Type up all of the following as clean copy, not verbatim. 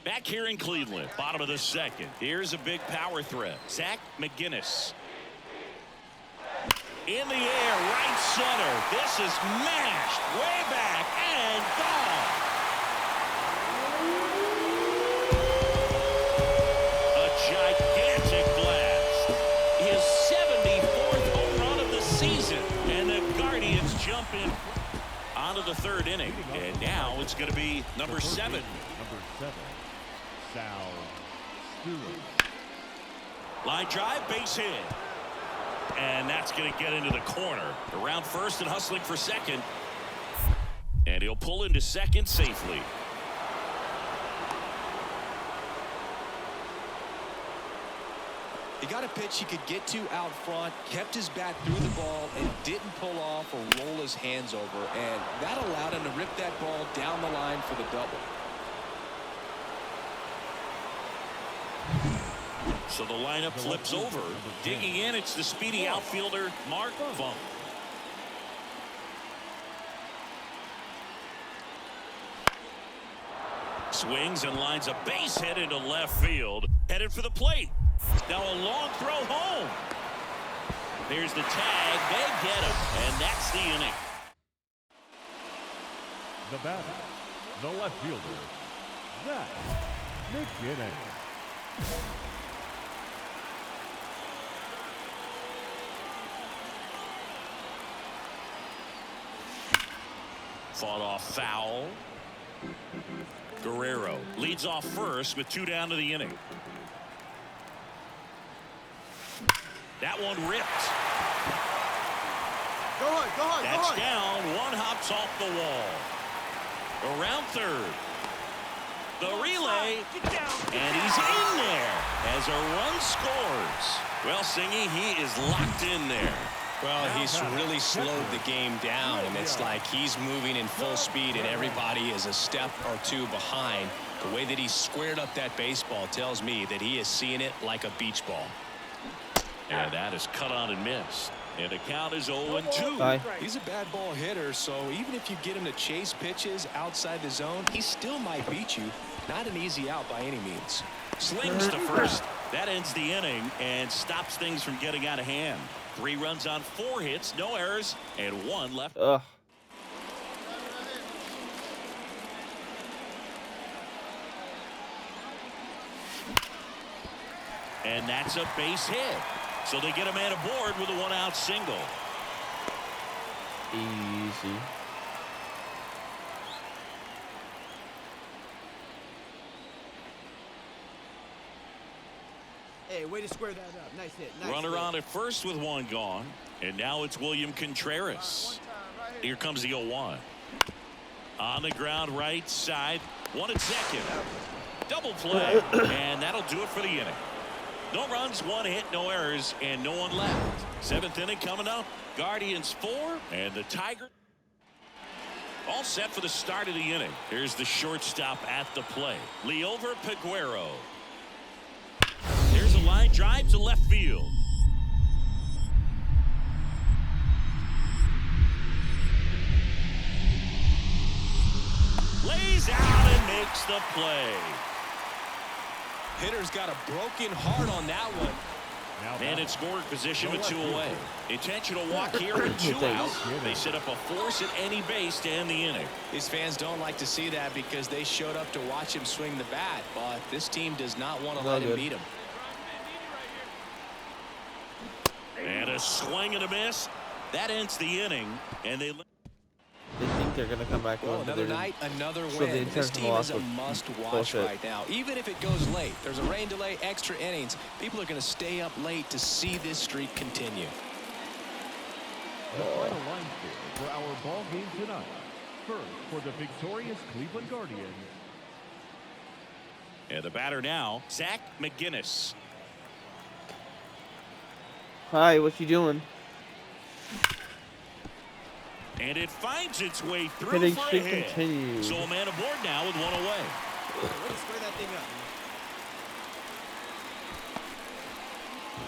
Back here in Cleveland, bottom of the second. Here's a big power threat. Zach McGinnis. In the air, right center. This is mashed way back and gone. A gigantic blast. His 74th home run of the season. And the Guardians jump in onto the third inning. And now it's going to be number 7. Number 7, Sal Stewart. Line drive, base hit. And that's going to get into the corner. Around first and hustling for second. And he'll pull into second safely. He got a pitch he could get to out front, kept his bat through the ball, and didn't pull off or roll his hands over. And that allowed him to rip that ball down the line for the double. So the lineup flips over. Digging in, it's the speedy outfielder, Mark Funk. Swings and lines a base hit into left field. Headed for the plate. Now a long throw home. There's the tag. They get him. And that's the inning. The batter, the left fielder, Zach McGinnis. Fought off foul. Guerrero leads off first with 2 down to the inning. That one ripped. Go on. That's down. One hops off the wall. Around third. The relay. And he's in there as a run scores. Well, Singy, he is locked in there. Well, he's really slowed the game down, and it's like he's moving in full speed, and everybody is a step or two behind. The way that he squared up that baseball tells me that he is seeing it like a beach ball. And that is cut on and missed. And the count is 0-2. He's a bad ball hitter, so even if you get him to chase pitches outside the zone, he still might beat you. Not an easy out by any means. Slings to first. That ends the inning and stops things from getting out of hand. 3 runs on 4 hits, no errors, and 1 left. And that's a base hit. So they get a man aboard with a 1-out single. Easy. Hey, way to square that up. Nice hit. Runner on at first with 1 gone. And now it's William Contreras. Here comes the 0-1. On the ground right side. 1 at second. Double play. And that'll do it for the inning. No runs, 1 hit, no errors, and no one left. 7th inning coming up. Guardians 4 and the Tigers all set for the start of the inning. Here's the shortstop at the plate. Liover Peguero. There's a line drive to left field. Lays out and makes the play. Hitter's got a broken heart on that one. And in scoring position with 2 away. Intentional walk here and 2 out. They set up a force at any base to end the inning. These fans don't like to see that because they showed up to watch him swing the bat, but this team does not want to let him beat him. And a swing and a miss. That ends the inning. And they think they're going to come back. Well, another night, another win. This team is a must-watch right now. Even if it goes late, there's a rain delay, extra innings. People are going to stay up late to see this streak continue. The final line score for our ball game tonight. First, for the victorious Cleveland Guardians. And the batter now, Zach McGinnis. Hi, what you doing? And it finds its way through Hitting for a streak hit. continues. So a man aboard now with 1 away. Way to square that thing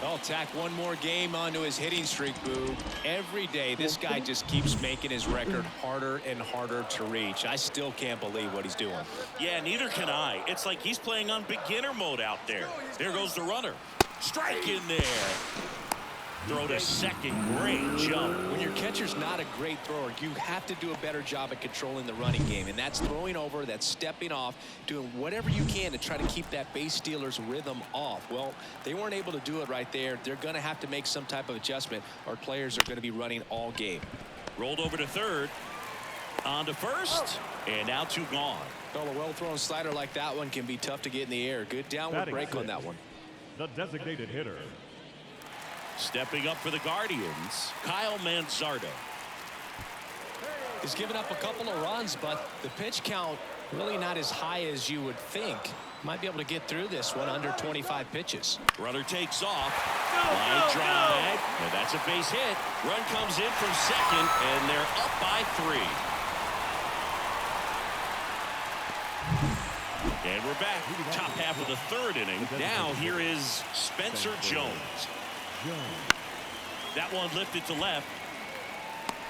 up. Well, tack one more game onto his hitting streak, Boo. Every day, this guy just keeps making his record harder and harder to reach. I still can't believe what he's doing. Yeah, neither can I. It's like he's playing on beginner mode out there. There goes the runner. Strike in there. Throw to second. Great jump. When your catcher's not a great thrower, you have to do a better job at controlling the running game. And that's throwing over, that's stepping off, doing whatever you can to try to keep that base stealer's rhythm off. Well, they weren't able to do it right there. They're going to have to make some type of adjustment, or players are going to be running all game. Rolled over to third. On to first. And now 2 gone. Well, a well-thrown slider like that one can be tough to get in the air. Good downward Batting break on sixth, that one. The designated hitter. Stepping up for the Guardians, Kyle Manzardo. He's given up a couple of runs, but the pitch count really not as high as you would think. Might be able to get through this one under 25 pitches. Runner takes off. Line drive. And that's a base hit. Run comes in from second, and they're up by 3. And we're back. Top half of the 3rd inning. Now here is Spencer Jones. That one lifted to left.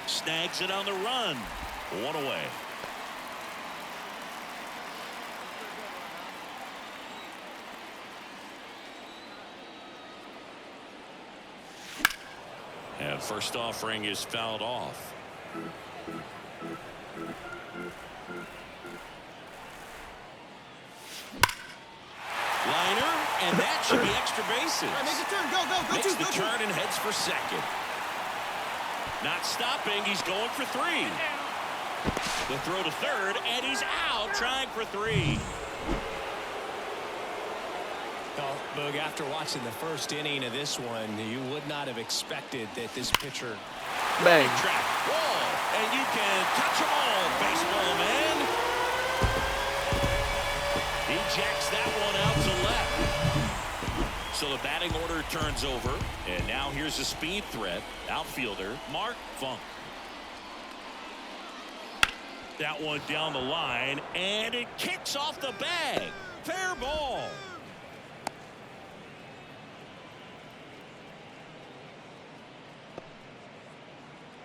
Snags it on the run. 1 away. And first offering is fouled off. Liner, and that should be extra bases. All right, make the turn. Go, go, go. Makes the turn and heads for second. Not stopping. He's going for 3. The throw to third, and he's out trying for 3. Well, Boog, after watching the first inning of this one, you would not have expected that this pitcher. Bang. Track wall, and you can touch them all, baseball man. He jacks that one out to left. So the batting order turns over, and now here's a speed threat. Outfielder Mark Funk. That one down the line, and it kicks off the bag. Fair ball.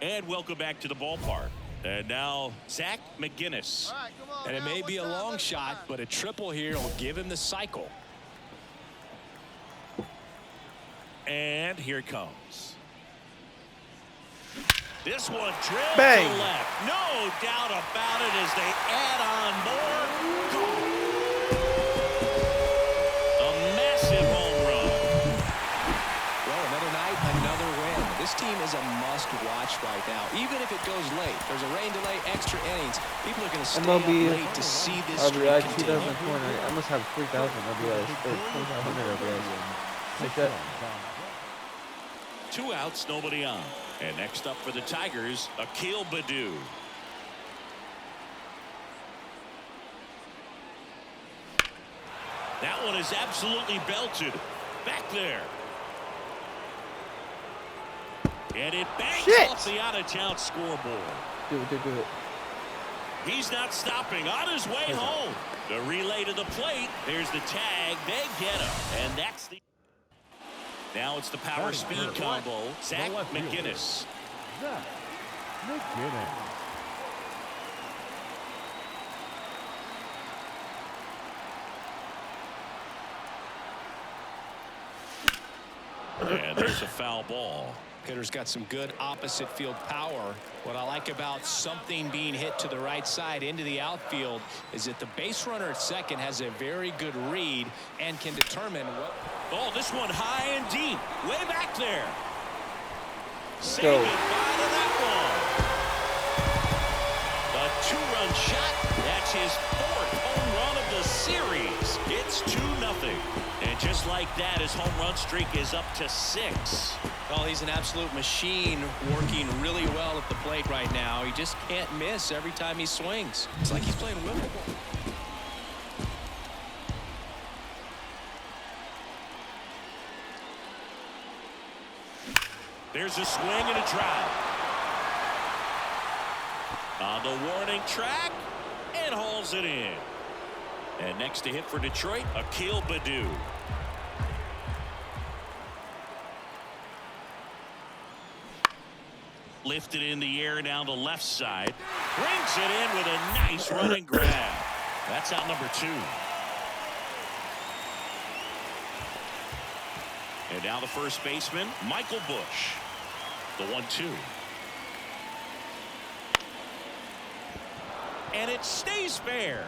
And welcome back to the ballpark. And now Zach McGinnis. All right, come on, And it now. may One be a time, long one shot, time. but a triple here will give him the cycle. And here it comes. This one drilled Bang. to left. No doubt about it as they add on more. A massive home run. Well, another night, another win. This team is a must-watch right now. Even if it goes late, there's a rain delay, extra innings. People are going to stay MLB up late to see this streak RBI continue. 2020. I must have 3,000 RBIs or 2,500 RBIs. Like that. 2 outs, nobody on. And next up for the Tigers, Akil Baddoo. That one is absolutely belted. Back there. And it bangs Shit. off the out-of-town scoreboard. Do it. He's not stopping. On his way home. The relay to the plate. There's the tag. They get him. And that's the... Now it's the power speed combo. Zach McGinnis. Zach McGinnis. And there's a foul ball. Hitter's got some good opposite field power. What I like about something being hit to the right side into the outfield is that the base runner at second has a very good read and can determine what. Oh, this one high and deep. Way back there. Say Go. goodbye to that one. A 2-run shot. That's his 4th home run of the series. It's 2-0. And just like that, his home run streak is up to 6. Well, he's an absolute machine, working really well at the plate right now. He just can't miss every time he swings. It's like he's playing wiffle ball. There's a swing and a drive. On the warning track, and hauls it in. And next to hit for Detroit, Akil Baddoo. Lifted in the air down the left side. Brings it in with a nice running grab. That's out number 2. And now the first baseman, Michael Busch. The 1-2. And it stays fair.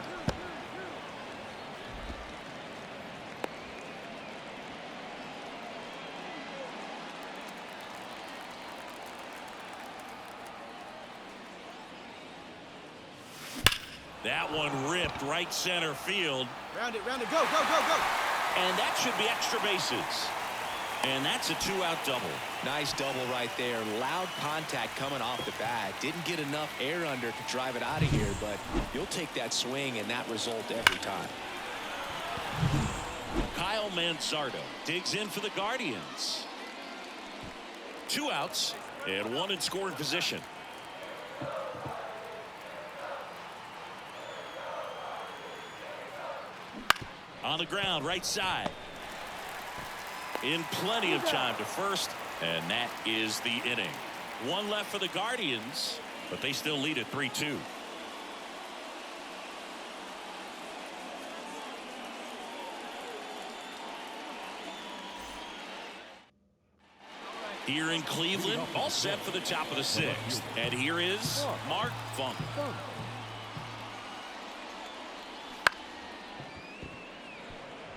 That one ripped right center field. Round it, go, go, go, go. And that should be extra bases. And that's a 2-out double. Nice double right there. Loud contact coming off the bat. Didn't get enough air under to drive it out of here, but you'll take that swing and that result every time. Kyle Manzardo digs in for the Guardians. 2 outs and 1 in scoring position. On the ground, right side. In plenty of time to first, and that is the inning. 1 left for the Guardians, but they still lead at 3-2. Here in Cleveland, all set for the top of the 6th. And here is Mark Funk.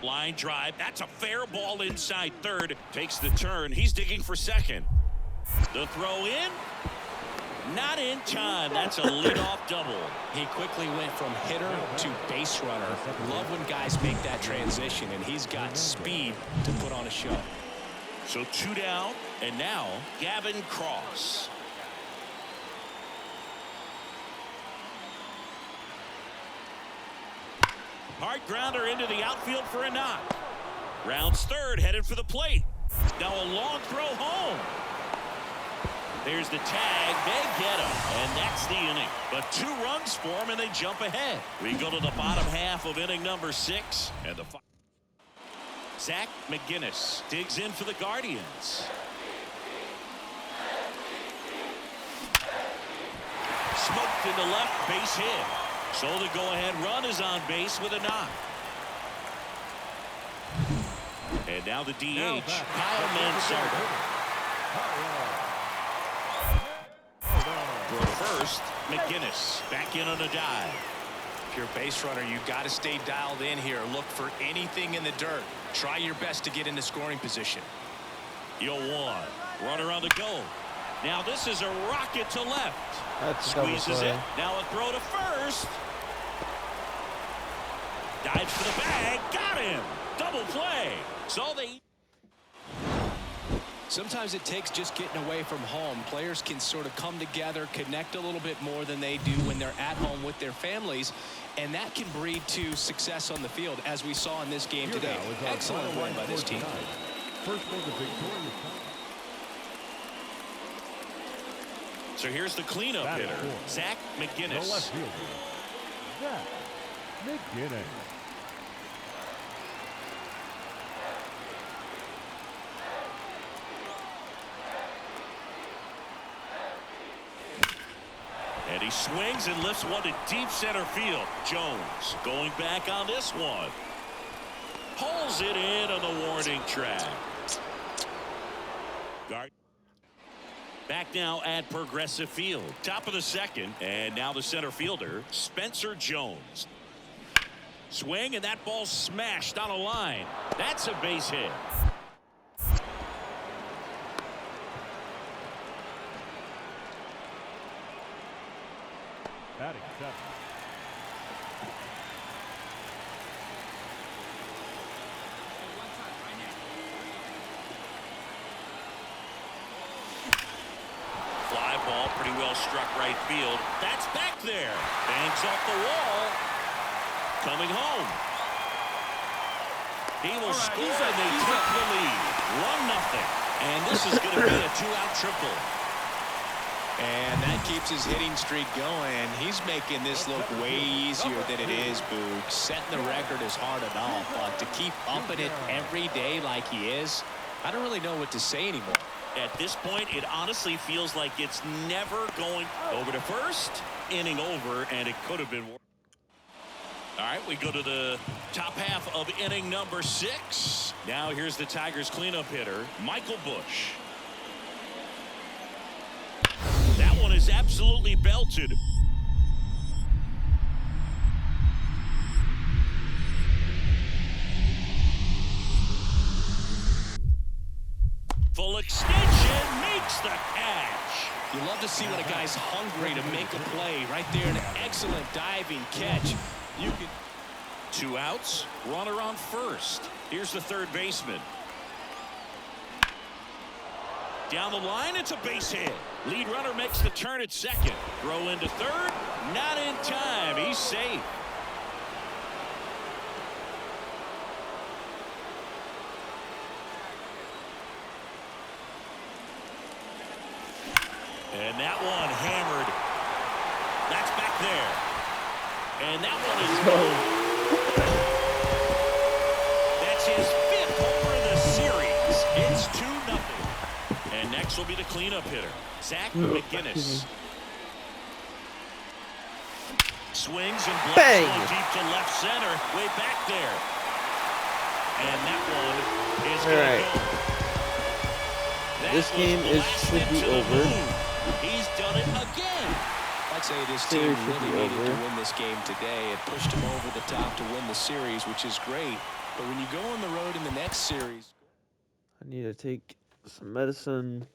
Line drive. That's a fair ball inside third. Takes the turn. He's digging for second. The throw in. Not in time. That's a leadoff double. He quickly went from hitter to base runner. Love when guys make that transition, and he's got speed to put on a show. So 2 down, and now Gavin Cross. Hard grounder into the outfield for a knock. Rounds third, headed for the plate. Now a long throw home. There's the tag. They get him, and that's the inning. But 2 runs for him, and they jump ahead. We go to the bottom half of inning number 6, and the Zach McGinnis digs in for the Guardians. Smoked into left, base hit. So the go-ahead run is on base with a knock. And now the DH, Kyle Manzardo. For first, McGinnis back in on a dive. If you're a base runner, you got to stay dialed in here. Look for anything in the dirt. Try your best to get into scoring position. 0-1. Runner on the go. Now this is a rocket to left. That's Squeezes it. Now a throw to first. Dives for the bag. Got him. Double play. So they... Sometimes it takes just getting away from home. Players can sort of come together, connect a little bit more than they do when they're at home with their families, and that can breed to success on the field, as we saw in this game today. Excellent run by this team. First for the victorious. So here's the cleanup hitter, Zach McGinnis. The left fielder, Zach McGinnis. And he swings and lifts one to deep center field. Jones going back on this one. Pulls it in on the warning track. Guard. Back now at Progressive Field. Top of the 2nd. And now the center fielder, Spencer Jones. Swing, and that ball smashed on a line. That's a base hit. Batting 7. Fly ball, pretty well struck right field. That's back there. Bangs off the wall. Coming home. He will score, and they take the lead. 1-0. And this is going to be a 2-out triple. And that keeps his hitting streak going. He's making this look way easier than it is, Boog. Setting the record is hard enough, but to keep upping it every day like he is, I don't really know what to say anymore. At this point, it honestly feels like it's never going over to first. Inning over, and it could have been worse. All right, we go to the top half of inning number 6. Now here's the Tigers cleanup hitter, Michael Busch. That one is absolutely belted. Full extension makes the catch. You love to see when a guy's hungry to make a play. Right there, an excellent diving catch. You can. 2 outs, runner on first. Here's the third baseman. Down the line, it's a base hit. Lead runner makes the turn at second. Throw into third, not in time. He's safe. And that one hammered. That's back there. And that one is gone. That's his 5th homer of the series. It's 2-0. And next will be the cleanup hitter, Zach McGinnis. Swings and blasts one deep to left center, way back there. And that one is going to go. This game should be over. He's done it again. I'd say this team really needed to win this game today. It pushed them over the top to win the series, which is great. But when you go on the road in the next series, I need to take some medicine.